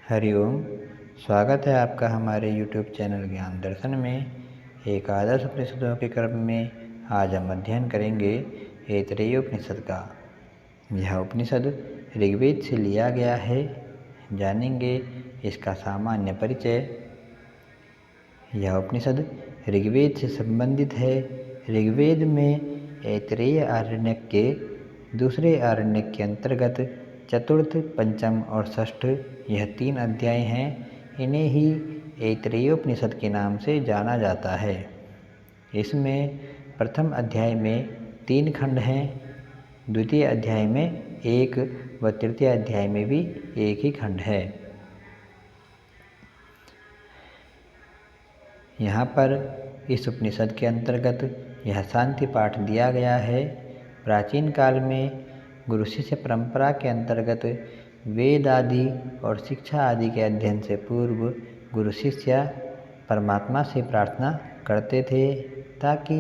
हरिओम। स्वागत है आपका हमारे YouTube चैनल ज्ञान दर्शन में। एकादश उपनिषदों के क्रम में आज हम अध्ययन करेंगे ऐतरेय उपनिषद का। यह उपनिषद ऋग्वेद से लिया गया है। जानेंगे इसका सामान्य परिचय। यह उपनिषद ऋग्वेद से संबंधित है। ऋग्वेद में ऐतरेय आरण्यक के दूसरे आरण्यक के अंतर्गत चतुर्थ, पंचम और षष्ठ यह 3 अध्याय हैं। इन्हें ही ऐतरेयोपनिषद के नाम से जाना जाता है। इसमें प्रथम अध्याय में 3 खंड हैं, द्वितीय अध्याय में 1 व तृतीय अध्याय में भी 1 ही खंड है। यहाँ पर इस उपनिषद के अंतर्गत यह शांति पाठ दिया गया है। प्राचीन काल में गुरु शिष्य परंपरा के अंतर्गत वेद आदि और शिक्षा आदि के अध्ययन से पूर्व गुरु शिष्य परमात्मा से प्रार्थना करते थे ताकि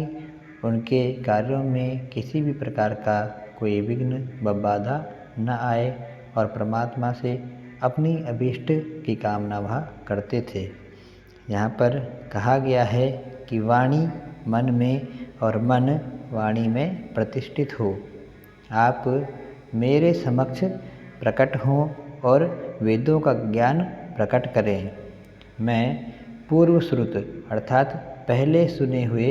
उनके कार्यों में किसी भी प्रकार का कोई विघ्न व बाधा न आए और परमात्मा से अपनी अभीष्ट की कामना वह करते थे। यहाँ पर कहा गया है कि वाणी मन में और मन वाणी में प्रतिष्ठित हो। आप मेरे समक्ष प्रकट हों और वेदों का ज्ञान प्रकट करें। मैं पूर्व श्रुत अर्थात पहले सुने हुए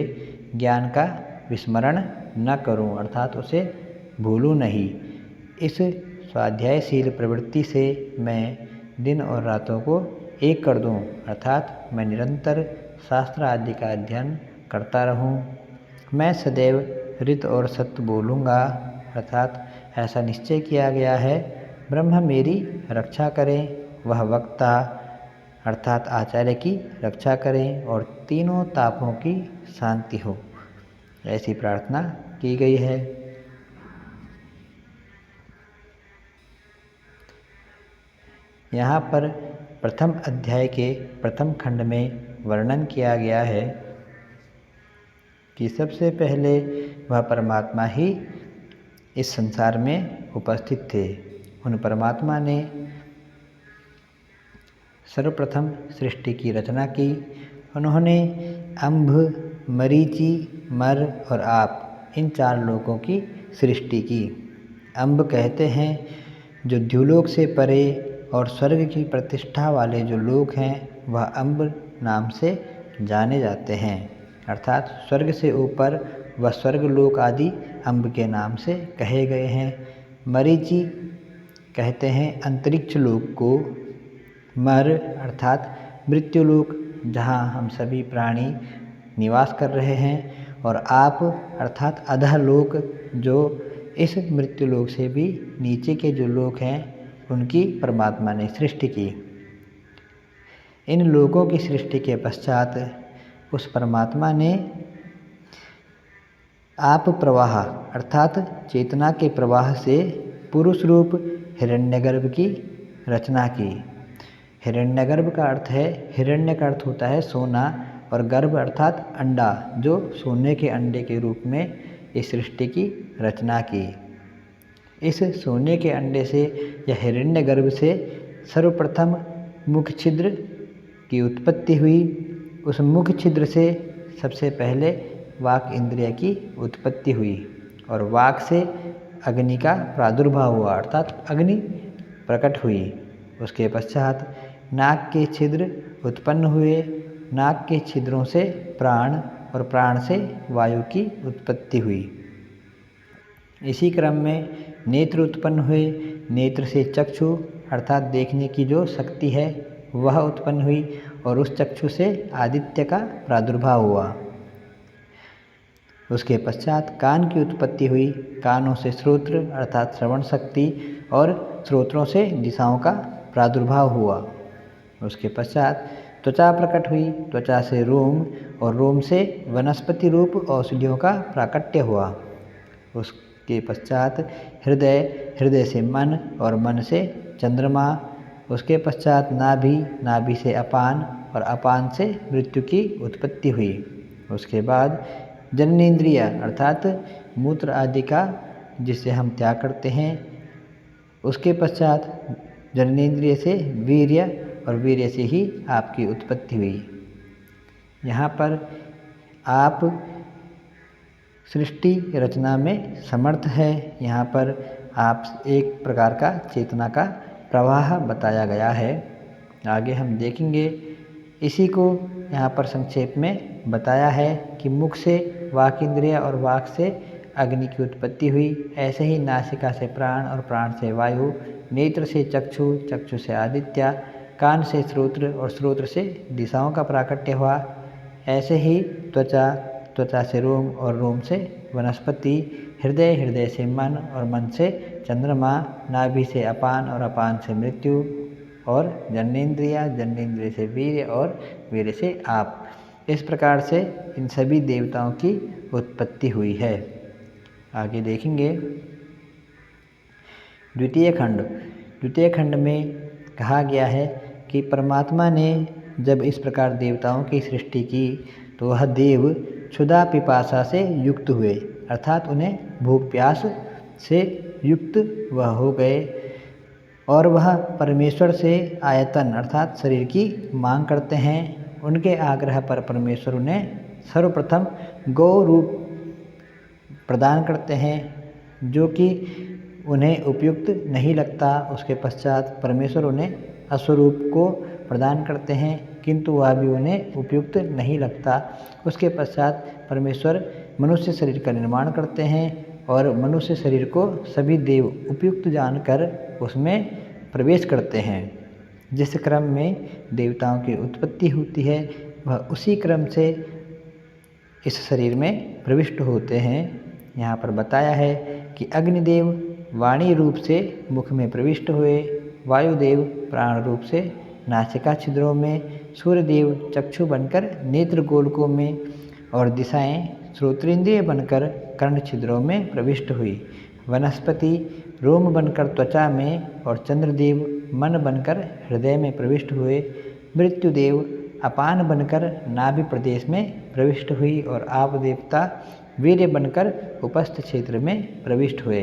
ज्ञान का विस्मरण न करूं अर्थात उसे भूलूं नहीं। इस स्वाध्यायशील प्रवृत्ति से मैं दिन और रातों को एक कर दूं अर्थात मैं निरंतर शास्त्र आदि का अध्ययन करता रहूं। मैं सदैव ऋत और सत्य बोलूँगा अर्थात ऐसा निश्चय किया गया है। ब्रह्म मेरी रक्षा करें, वह वक्ता अर्थात आचार्य की रक्षा करें और तीनों तापों की शांति हो, ऐसी प्रार्थना की गई है। यहाँ पर प्रथम अध्याय के प्रथम खंड में वर्णन किया गया है कि सबसे पहले वह परमात्मा ही इस संसार में उपस्थित थे। उन परमात्मा ने सर्वप्रथम सृष्टि की रचना की। उन्होंने अम्भ, मरीचि, मर और आप इन 4 लोकों की सृष्टि की। अम्भ कहते हैं जो द्युलोक से परे और स्वर्ग की प्रतिष्ठा वाले जो लोक हैं वह अम्ब नाम से जाने जाते हैं अर्थात स्वर्ग से ऊपर वह स्वर्गलोक आदि अम्ब के नाम से कहे गए हैं। मरीचि कहते हैं अंतरिक्ष लोक को। मर अर्थात मृत्युलोक जहाँ हम सभी प्राणी निवास कर रहे हैं और आप अर्थात अधः लोक जो इस मृत्युलोक से भी नीचे के जो लोक हैं उनकी परमात्मा ने सृष्टि की। इन लोकों की सृष्टि के पश्चात उस परमात्मा ने आप प्रवाह अर्थात चेतना के प्रवाह से पुरुष रूप हिरण्यगर्भ की रचना की। हिरण्यगर्भ का अर्थ है, हिरण्य का अर्थ होता है सोना और गर्भ अर्थात अंडा, जो सोने के अंडे के रूप में इस सृष्टि की रचना की। इस सोने के अंडे से या हिरण्यगर्भ से सर्वप्रथम मुख छिद्र की उत्पत्ति हुई। उस मुख छिद्र से सबसे पहले वाक इंद्रिय की उत्पत्ति हुई और वाक से अग्नि का प्रादुर्भाव हुआ अर्थात अग्नि प्रकट हुई। उसके पश्चात नाक के छिद्र उत्पन्न हुए। नाक के छिद्रों से प्राण और प्राण से वायु की उत्पत्ति हुई। इसी क्रम में नेत्र उत्पन्न हुए। नेत्र से चक्षु अर्थात देखने की जो शक्ति है वह उत्पन्न हुई और उस चक्षु से आदित्य का प्रादुर्भाव हुआ। उसके पश्चात कान की उत्पत्ति हुई। कानों से श्रोत्र अर्थात श्रवण शक्ति और श्रोत्रों से दिशाओं का प्रादुर्भाव हुआ। उसके पश्चात त्वचा प्रकट हुई। त्वचा से रोम और रोम से वनस्पति रूप औषधियों का प्राकट्य हुआ। उसके पश्चात हृदय, हृदय से मन और मन से चंद्रमा। उसके पश्चात नाभि, नाभि से अपान और अपान से मृत्यु की उत्पत्ति हुई। उसके बाद जननेन्द्रिय अर्थात मूत्र आदि का जिसे हम त्याग करते हैं। उसके पश्चात जननेन्द्रिय से वीर्य और वीर्य से ही आपकी उत्पत्ति हुई। यहाँ पर आप सृष्टि रचना में समर्थ है। यहाँ पर आप एक प्रकार का चेतना का प्रवाह बताया गया है। आगे हम देखेंगे। इसी को यहाँ पर संक्षेप में बताया है कि मुख से वाक इंद्रिय और वाक से अग्नि की उत्पत्ति हुई। ऐसे ही नासिका से प्राण और प्राण से वायु, नेत्र से चक्षु, चक्षु से आदित्य, कान से श्रोत्र और श्रोत्र से दिशाओं का प्राकट्य हुआ। ऐसे ही त्वचा, त्वचा से रोम और रोम से वनस्पति, हृदय, हृदय से मन और मन से चंद्रमा, नाभि से अपान और अपान से मृत्यु, और जन्नेन्द्रिया, जन्नेन्द्रिय से वीर्य और वीर्य से आप। इस प्रकार से इन सभी देवताओं की उत्पत्ति हुई है। आगे देखेंगे। द्वितीय खंड। द्वितीय खंड में कहा गया है कि परमात्मा ने जब इस प्रकार देवताओं की सृष्टि की तो वह देव क्षुधा पिपासा से युक्त हुए, अर्थात उन्हें भूख प्यास से युक्त वह हो गए और वह परमेश्वर से आयतन अर्थात शरीर की मांग करते हैं। उनके आग्रह पर परमेश्वर उन्हें सर्वप्रथम गौ रूप प्रदान करते हैं, जो कि उन्हें उपयुक्त नहीं लगता। उसके पश्चात परमेश्वर उन्हें अश्वरूप को प्रदान करते हैं, किंतु वह भी उन्हें उपयुक्त नहीं लगता। उसके पश्चात परमेश्वर मनुष्य शरीर का निर्माण करते हैं और मनुष्य शरीर को सभी देव उपयुक्त जानकर उसमें प्रवेश करते हैं। जिस क्रम में देवताओं की उत्पत्ति होती है वह उसी क्रम से इस शरीर में प्रविष्ट होते हैं। यहाँ पर बताया है कि अग्निदेव वाणी रूप से मुख में प्रविष्ट हुए, वायुदेव प्राण रूप से नासिका छिद्रों में, सूर्यदेव चक्षु बनकर नेत्र गोलकों में और दिशाएं श्रोत्रेंद्रिय बनकर कर्ण छिद्रों में प्रविष्ट हुई, वनस्पति रोम बनकर त्वचा में और चंद्रदेव मन बनकर हृदय में प्रविष्ट हुए, मृत्युदेव अपान बनकर नाभि प्रदेश में प्रविष्ट हुई और आप देवता वीर्य बनकर उपस्थ क्षेत्र में प्रविष्ट हुए।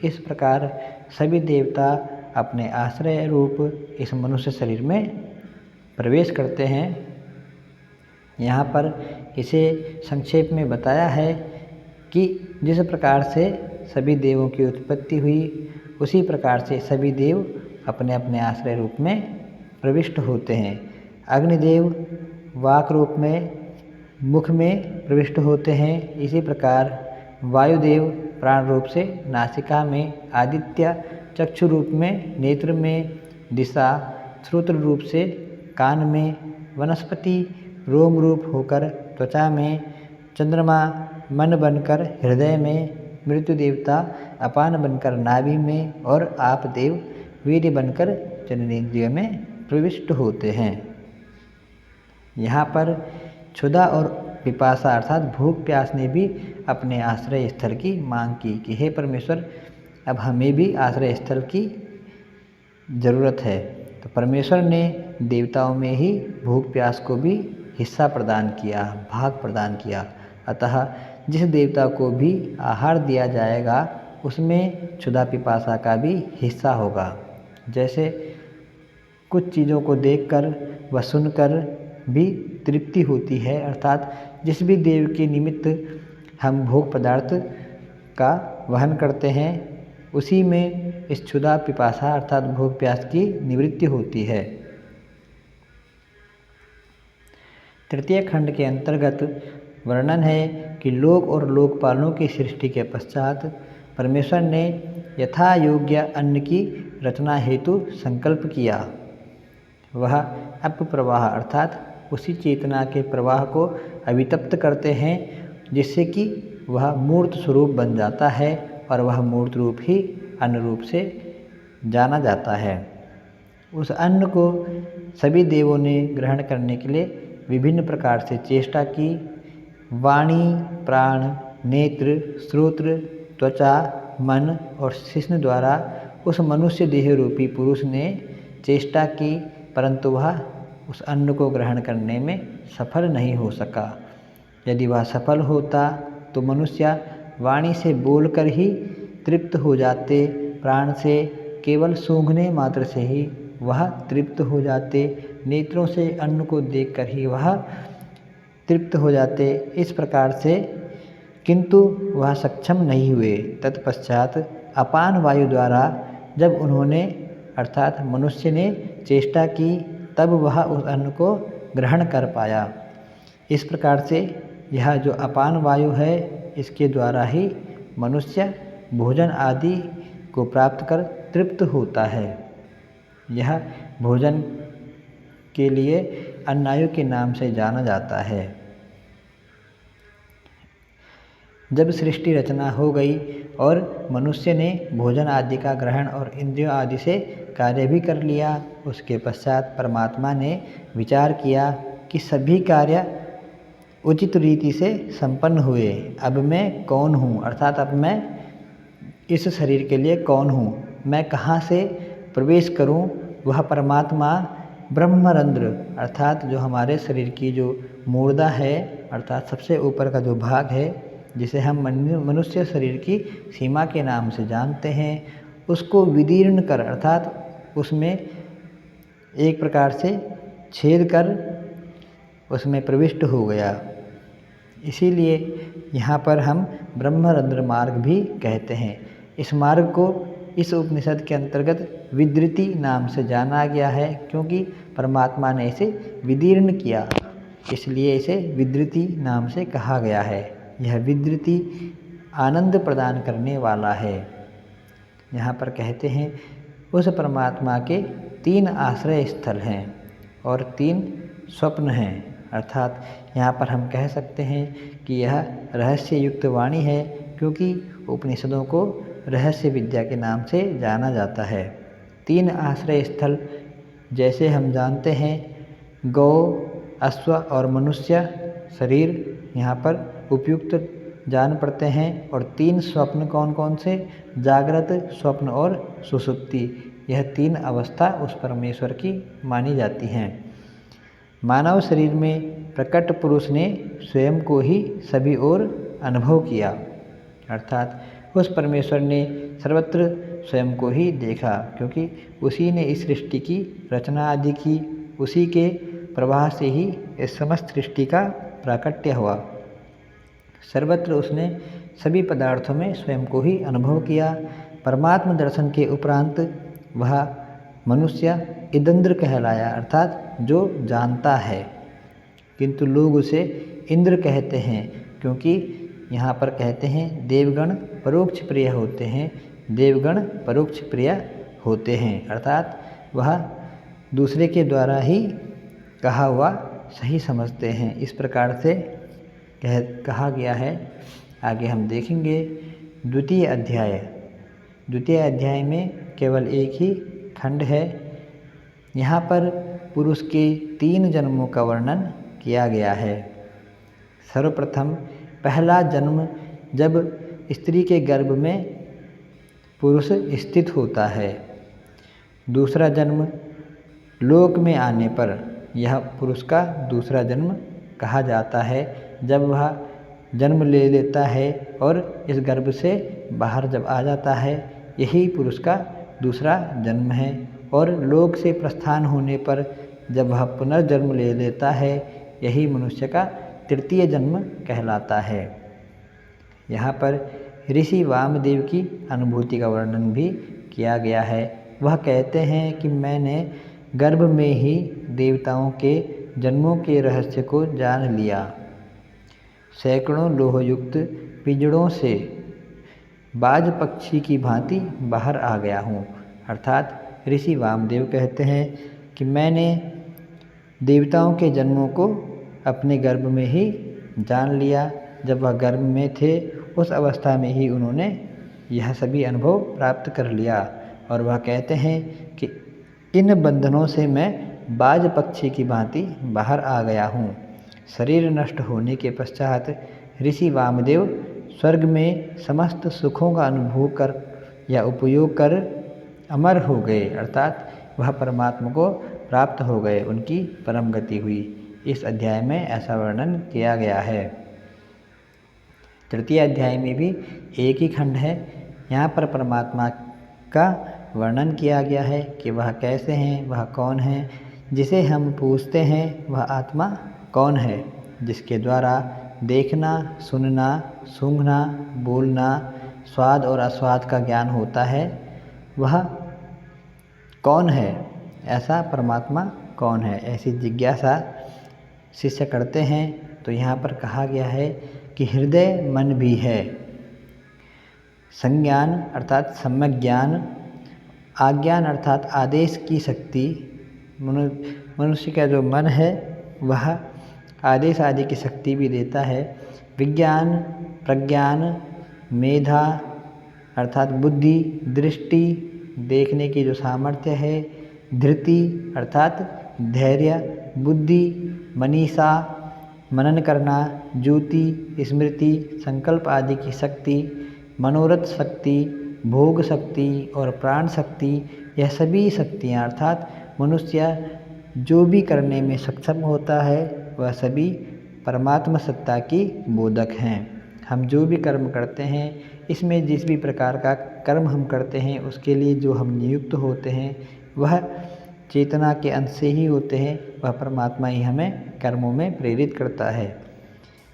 इस प्रकार सभी देवता अपने आश्रय रूप इस मनुष्य शरीर में प्रवेश करते हैं। यहाँ पर इसे संक्षेप में बताया है कि जिस प्रकार से सभी देवों की उत्पत्ति हुई उसी प्रकार से सभी देव अपने अपने आश्रय रूप में प्रविष्ट होते हैं। अग्निदेव वाक रूप में मुख में प्रविष्ट होते हैं। इसी प्रकार वायुदेव प्राण रूप से नासिका में, आदित्य चक्षु रूप में नेत्र में, दिशा श्रोत्र रूप से कान में, वनस्पति रोम रूप होकर त्वचा में, चंद्रमा मन बनकर हृदय में, मृत्यु देवता अपान बनकर नाभि में और आप देव वीर्य बनकर जननेन्द्रिय में प्रविष्ट होते हैं। यहाँ पर क्षुधा और पिपासा अर्थात भूख प्यास ने भी अपने आश्रय स्थल की मांग की कि हे परमेश्वर, अब हमें भी आश्रय स्थल की ज़रूरत है। तो परमेश्वर ने देवताओं में ही भूख प्यास को भी हिस्सा प्रदान किया, भाग प्रदान किया। अतः जिस देवता को भी आहार दिया जाएगा उसमें क्षुधा पिपासा का भी हिस्सा होगा। जैसे कुछ चीज़ों को देखकर व सुनकर भी तृप्ति होती है, अर्थात जिस भी देव के निमित्त हम भोग पदार्थ का वहन करते हैं उसी में इस क्षुधा पिपासा अर्थात भोग प्यास की निवृत्ति होती है। तृतीय खंड के अंतर्गत वर्णन है कि लोक और लोकपालों की सृष्टि के पश्चात परमेश्वर ने यथा योग्य अन्न की रचना हेतु संकल्प किया। वह अपप्रवाह अर्थात उसी चेतना के प्रवाह को अभितप्त करते हैं जिससे कि वह मूर्त स्वरूप बन जाता है और वह मूर्त रूप ही अन्न रूप से जाना जाता है। उस अन्न को सभी देवों ने ग्रहण करने के लिए विभिन्न प्रकार से चेष्टा की। वाणी, प्राण, नेत्र, श्रोत्र, त्वचा, मन और शिश्न द्वारा उस मनुष्य देह रूपी पुरुष ने चेष्टा की, परंतु वह उस अन्न को ग्रहण करने में सफल नहीं हो सका। यदि वह सफल होता तो मनुष्य वाणी से बोलकर ही तृप्त हो जाते, प्राण से केवल सूंघने मात्र से ही वह तृप्त हो जाते, नेत्रों से अन्न को देखकर ही वह तृप्त हो जाते। इस प्रकार से किंतु वह सक्षम नहीं हुए। तत्पश्चात अपान वायु द्वारा जब उन्होंने अर्थात मनुष्य ने चेष्टा की, तब वह उस अन्न को ग्रहण कर पाया। इस प्रकार से यह जो अपान वायु है, इसके द्वारा ही मनुष्य भोजन आदि को प्राप्त कर तृप्त होता है। यह भोजन के लिए अन्नायु के नाम से जाना जाता है। जब सृष्टि रचना हो गई और मनुष्य ने भोजन आदि का ग्रहण और इंद्रियों आदि से कार्य भी कर लिया, उसके पश्चात परमात्मा ने विचार किया कि सभी कार्य उचित रीति से संपन्न हुए। अब मैं कौन हूँ, अर्थात अब मैं इस शरीर के लिए कौन हूँ, मैं कहाँ से प्रवेश करूँ। वह परमात्मा ब्रह्मरंध्र अर्थात जो हमारे शरीर की जो मूर्धा है, अर्थात सबसे ऊपर का जो भाग है, जिसे हम मनुष्य शरीर की सीमा के नाम से जानते हैं, उसको विदीर्ण कर अर्थात उसमें एक प्रकार से छेद कर उसमें प्रविष्ट हो गया। इसीलिए यहाँ पर हम ब्रह्मरंध्र मार्ग भी कहते हैं। इस मार्ग को इस उपनिषद के अंतर्गत विदृति नाम से जाना गया है, क्योंकि परमात्मा ने इसे विदीर्ण किया, इसलिए इसे विदृति नाम से कहा गया है। यह विदृति आनंद प्रदान करने वाला है। यहाँ पर कहते हैं उस परमात्मा के 3 आश्रय स्थल हैं और 3 स्वप्न हैं, अर्थात यहाँ पर हम कह सकते हैं कि यह रहस्य युक्त वाणी है, क्योंकि उपनिषदों को रहस्य विद्या के नाम से जाना जाता है। 3 आश्रय स्थल जैसे हम जानते हैं, गौ, अश्व और मनुष्य शरीर यहाँ पर उपयुक्त जान पड़ते हैं। और 3 स्वप्न कौन कौन से, जागृत, स्वप्न और सुषुप्ति, यह 3 अवस्था उस परमेश्वर की मानी जाती हैं। मानव शरीर में प्रकट पुरुष ने स्वयं को ही सभी ओर अनुभव किया, अर्थात उस परमेश्वर ने सर्वत्र स्वयं को ही देखा, क्योंकि उसी ने इस सृष्टि की रचना आदि की, उसी के प्रवाह से ही इस समस्त सृष्टि का प्राकट्य हुआ। सर्वत्र उसने सभी पदार्थों में स्वयं को ही अनुभव किया। परमात्म दर्शन के उपरांत वह मनुष्य इदंद्र कहलाया, अर्थात जो जानता है, किंतु लोग उसे इंद्र कहते हैं, क्योंकि यहाँ पर कहते हैं देवगण परोक्ष प्रिय होते हैं, देवगण परोक्ष प्रिय होते हैं, अर्थात वह दूसरे के द्वारा ही कहा हुआ सही समझते हैं। इस प्रकार से कहा गया है। आगे हम देखेंगे द्वितीय अध्याय में केवल एक ही खंड है। यहाँ पर पुरुष के 3 जन्मों का वर्णन किया गया है। सर्वप्रथम पहला जन्म जब स्त्री के गर्भ में पुरुष स्थित होता है। दूसरा जन्म लोक में आने पर यह पुरुष का दूसरा जन्म कहा जाता है। जब वह जन्म ले लेता है और इस गर्भ से बाहर जब आ जाता है, यही पुरुष का दूसरा जन्म है। और लोक से प्रस्थान होने पर जब वह पुनर्जन्म ले लेता है, यही मनुष्य का तृतीय जन्म कहलाता है। यहाँ पर ऋषि वामदेव की अनुभूति का वर्णन भी किया गया है। वह कहते हैं कि मैंने गर्भ में ही देवताओं के जन्मों के रहस्य को जान लिया। सैकड़ों लोहयुक्त पिंजड़ों से बाज पक्षी की भांति बाहर आ गया हूँ, अर्थात ऋषि वामदेव कहते हैं कि मैंने देवताओं के जन्मों को अपने गर्भ में ही जान लिया। जब वह गर्भ में थे, उस अवस्था में ही उन्होंने यह सभी अनुभव प्राप्त कर लिया। और वह कहते हैं कि इन बंधनों से मैं बाज पक्षी की भांति बाहर आ गया हूँ। शरीर नष्ट होने के पश्चात ऋषि वामदेव स्वर्ग में समस्त सुखों का अनुभव कर या उपयोग कर अमर हो गए, अर्थात वह परमात्मा को प्राप्त हो गए, उनकी परम गति हुई। इस अध्याय में ऐसा वर्णन किया गया है। तृतीय अध्याय में भी एक ही खंड है। यहाँ पर परमात्मा का वर्णन किया गया है कि वह कैसे हैं, वह कौन हैं। जिसे हम पूछते हैं वह आत्मा कौन है, जिसके द्वारा देखना, सुनना, सूंघना, बोलना, स्वाद और अस्वाद का ज्ञान होता है, वह कौन है, ऐसा परमात्मा कौन है, ऐसी जिज्ञासा शिष्य करते हैं। तो यहाँ पर कहा गया है कि हृदय मन भी है। संज्ञान अर्थात सम्यक ज्ञान, आज्ञान अर्थात आदेश की शक्ति। मनुष्य का जो मन है वह आदेश आदि की शक्ति भी देता है। विज्ञान, प्रज्ञान, मेधा अर्थात बुद्धि, दृष्टि देखने की जो सामर्थ्य है, धृति अर्थात धैर्य, बुद्धि, मनीषा मनन करना, ज्योति स्मृति, संकल्प आदि की शक्ति, मनोरथ शक्ति, भोग शक्ति और प्राण शक्ति, यह सभी शक्तियाँ अर्थात मनुष्य जो भी करने में सक्षम होता है वह सभी परमात्मा सत्ता की बोधक हैं। हम जो भी कर्म करते हैं, इसमें जिस भी प्रकार का कर्म हम करते हैं उसके लिए जो हम नियुक्त होते हैं वह चेतना के अंश से ही होते हैं। वह परमात्मा ही हमें कर्मों में प्रेरित करता है।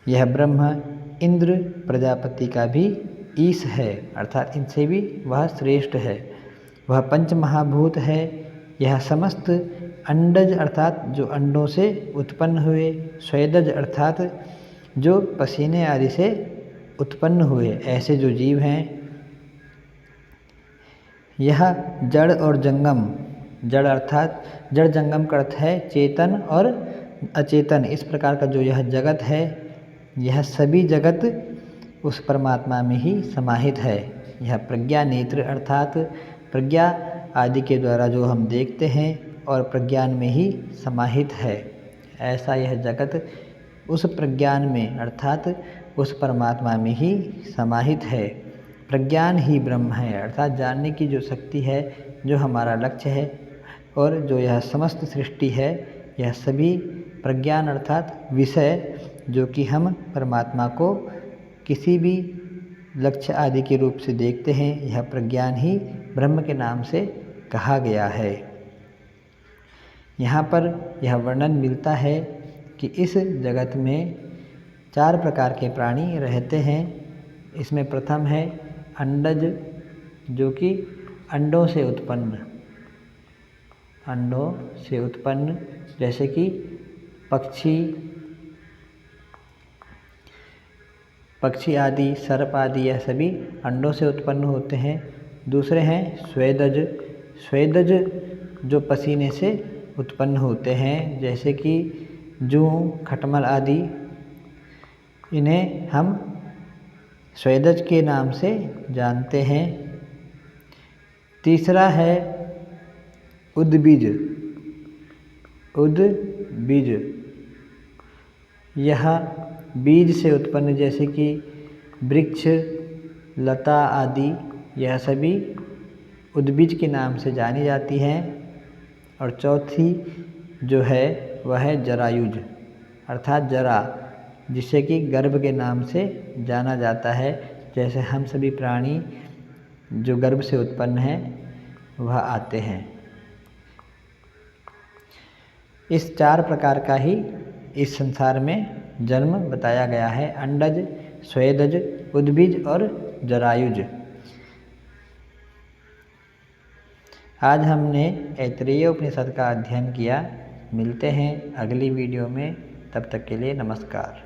यह ब्रह्म इंद्र प्रजापति का भी ईश है, अर्थात इनसे भी वह श्रेष्ठ है। वह पंच महाभूत है। यह समस्त अंडज अर्थात जो अंडों से उत्पन्न हुए, स्वेदज अर्थात जो पसीने आदि से उत्पन्न हुए ऐसे जो जीव हैं। यह जड़ और जंगम, जड़ अर्थात जड़ जंगम का अर्थ है चेतन और अचेतन, इस प्रकार का जो यह जगत है, यह सभी जगत उस परमात्मा में ही समाहित है। यह प्रज्ञा नेत्र अर्थात प्रज्ञा आदि के द्वारा जो हम देखते हैं और प्रज्ञान में ही समाहित है। ऐसा यह जगत उस प्रज्ञान में अर्थात उस परमात्मा में ही समाहित है। प्रज्ञान ही ब्रह्म है, अर्थात जानने की जो शक्ति है, जो हमारा लक्ष्य है और जो यह समस्त सृष्टि है, यह सभी प्रज्ञान अर्थात विषय जो कि हम परमात्मा को किसी भी लक्ष्य आदि के रूप से देखते हैं, यह प्रज्ञान ही ब्रह्म के नाम से कहा गया है। यहाँ पर यह वर्णन मिलता है कि इस जगत में 4 प्रकार के प्राणी रहते हैं। इसमें प्रथम है अंडज, जो कि अंडों से उत्पन्न, जैसे कि पक्षी आदि, सर्प आदि, यह सभी अंडों से उत्पन्न होते हैं। दूसरे हैं स्वेदज जो पसीने से उत्पन्न होते हैं, जैसे कि जूं, खटमल आदि, इन्हें हम स्वेदज के नाम से जानते हैं। तीसरा है उद्बीज, यह बीज से उत्पन्न, जैसे कि वृक्ष, लता आदि, यह सभी उद्बीज के नाम से जानी जाती हैं। और चौथी जो है वह है जरायुज, अर्थात जरा, जिसे कि गर्भ के नाम से जाना जाता है। जैसे हम सभी प्राणी जो गर्भ से उत्पन्न हैं वह आते हैं। इस 4 प्रकार का ही इस संसार में जन्म बताया गया है, अंडज, स्वेदज, उद्बीज और जरायुज। आज हमने ऐतरेय उपनिषद का अध्ययन किया। मिलते हैं अगली वीडियो में, तब तक के लिए नमस्कार।